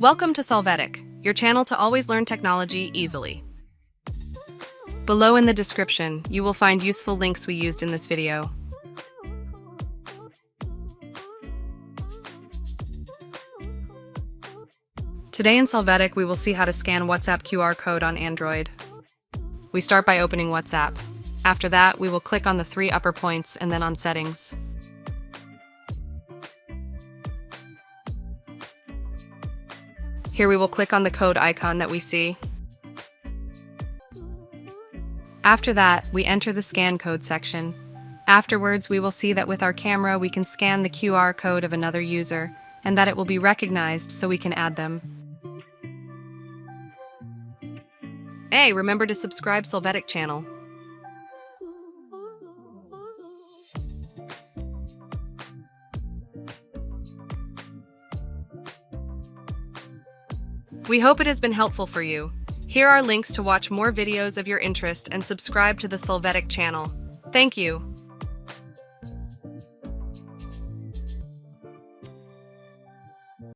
Welcome to Solvetic, your channel to always learn technology easily. Below in the description, you will find useful links we used in this video. Today in Solvetic, we will see how to scan WhatsApp QR code on Android. We start by opening WhatsApp. After that, we will click on the three upper points and then on Settings. Here we will click on the code icon that we see. After that, we enter the scan code section. Afterwards, we will see that with our camera we can scan the QR code of another user and that it will be recognized so we can add them. Hey, remember to subscribe Solvetic channel. We hope it has been helpful for you. Here are links to watch more videos of your interest and subscribe to the Solvetic channel. Thank you.